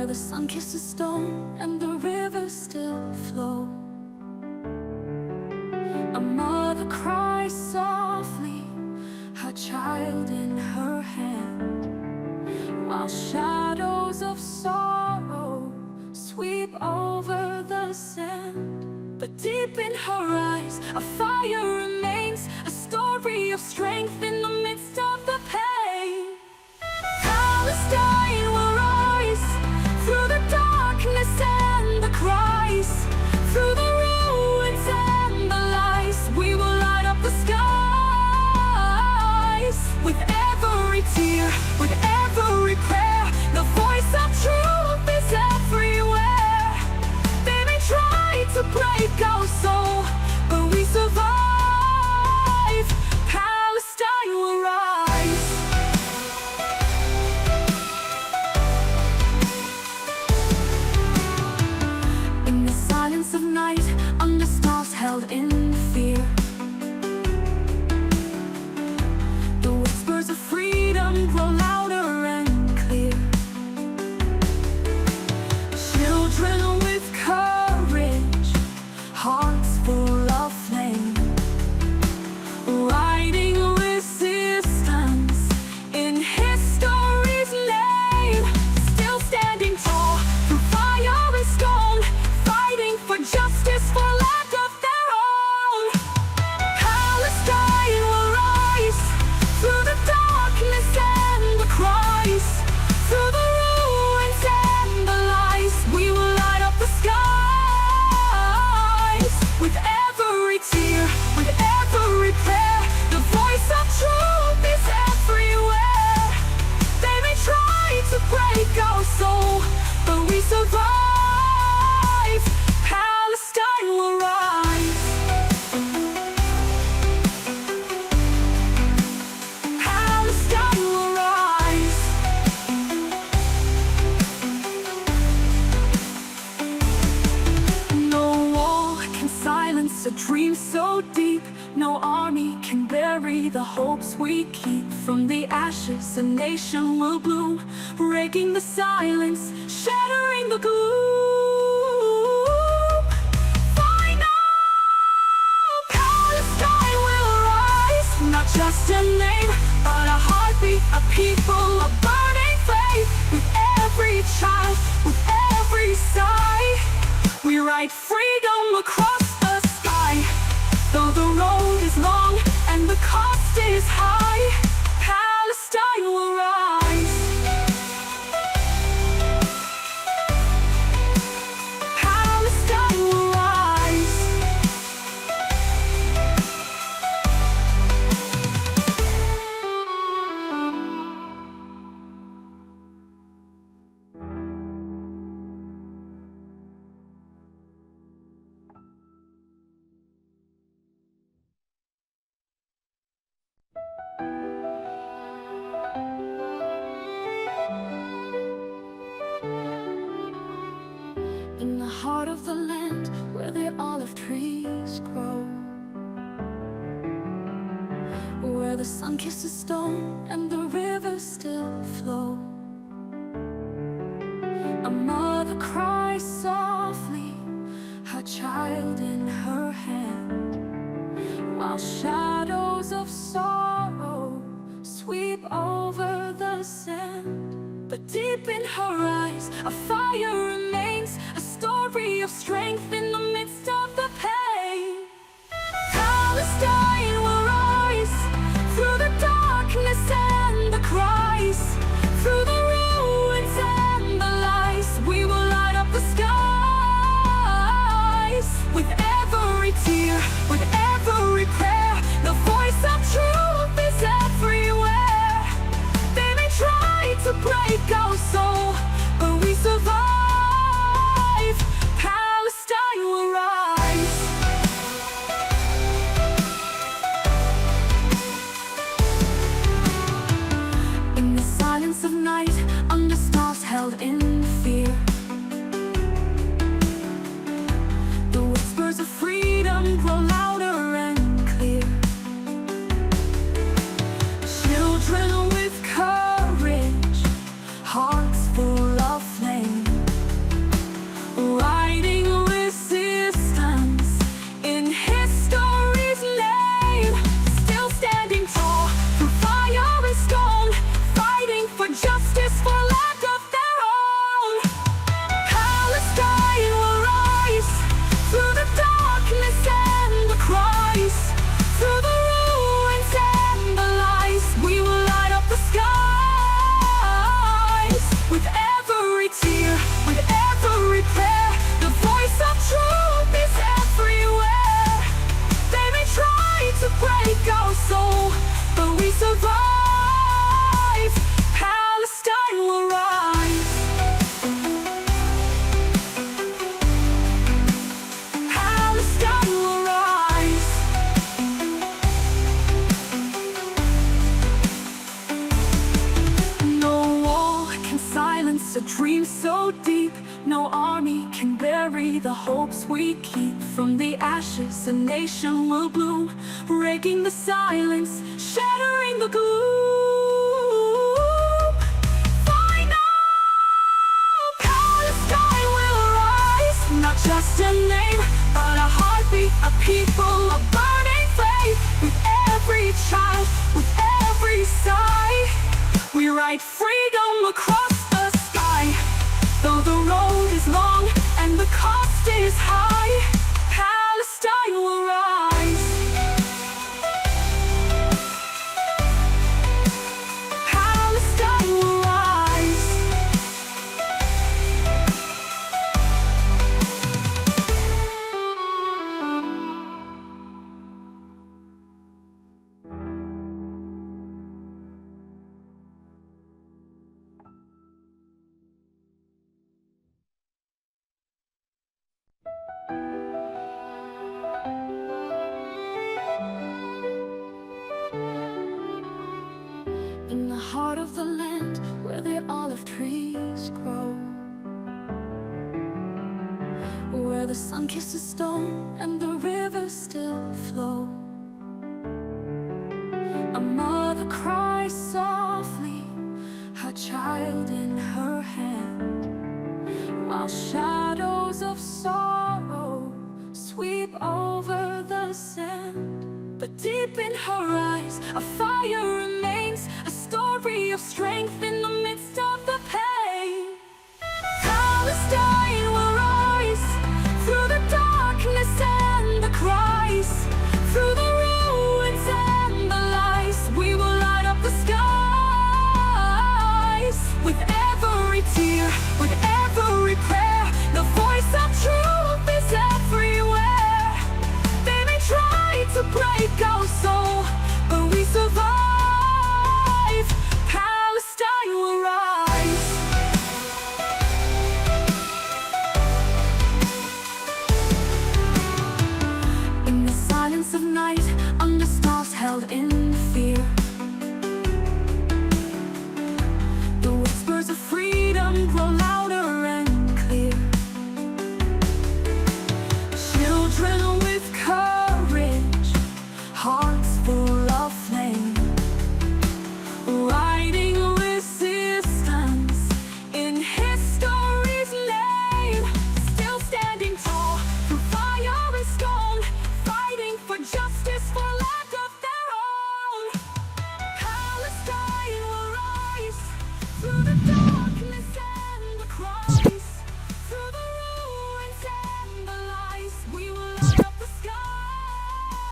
where the sun kisses stone and the rivers still flow. A mother cries softly, her child in her hand, while shadows of sorrow sweep over the sand. But deep in her eyes, a fire remains, a story of strength in the midst of the pain. Palestine will rise through the darkness and the cries, through the ruins and the lies. We will light up the skies with every tear, with every prayer. The voice of truth is everywhere. They may try to break our soul, but we survive. Palestine will rise. In the silence of night, under stars held in fear, the whispers of freedom grow louder and clear. Children with courage, hearts full of flame, writing resistance in history's name. Still standing tall through fire and stone, fighting for justice for land of their own. Palestine will rise through the darkness and the cries, through the ruins and the lies. We will light up the skies with every tear, with every prayer. The voice of truth is everywhere. They may try to break our soul, but we survive. Palestine will rise. Palestine will rise. No wall can silence a dream so deep. No army can bury the hopes we keep. From the ashes a nation will bloom, breaking the silence, shattering the gloom. Final Palestine will rise. Not just a name, but a heartbeat, a people, a burning flame. With every child, with every sigh, we write freedom across the sky. Though the road is long and the cost is high, Palestine will rise. Palestine will rise. In the heart of the land where the olive trees grow, where the sun kisses stone and the rivers still flow, a mother cries softly, her child in her hand, while shadows of sorrow sweep over the sand. But deep in her eyes, a fire remains, a story of strength in the midst of the pain. Palestine will rise through the darkness and the cries, through the ruins and the lies. We will light up the skies with every tear, with every prayer. The voice of truth is everywhere. They may try to break our soul, but we survive. Palestine will rise. In the silence of night, under stars held in fear, the whispers of freedom grow louder and clear. Children with courage, hearts full of flame, a dream so deep, no army can bury the hopes we keep. From the ashes a nation will bloom, breaking the silence, shattering the gloom. Final Palestine will rise, not just a name, but a heartbeat, a people, a burning flame. With every child, with every sigh, we write freedom across the sky. Though the road is long and the cost is high, Palestine will rise. Palestine will rise. In the heart of the land where the olive trees grow, where the sun kisses stone and the rivers still flow, a mother cries softly, her child in her hand, while shadows of sorrow sweep over the sand. But deep in her eyes a fire remains, a story of strength in the midst of the pain. Palestine will rise through the darkness and the cries, through the ruins and the lies. We will light up the skies. With every tear, with every prayer, the voice of truth is everywhere. They may try to break our soul, but we survive.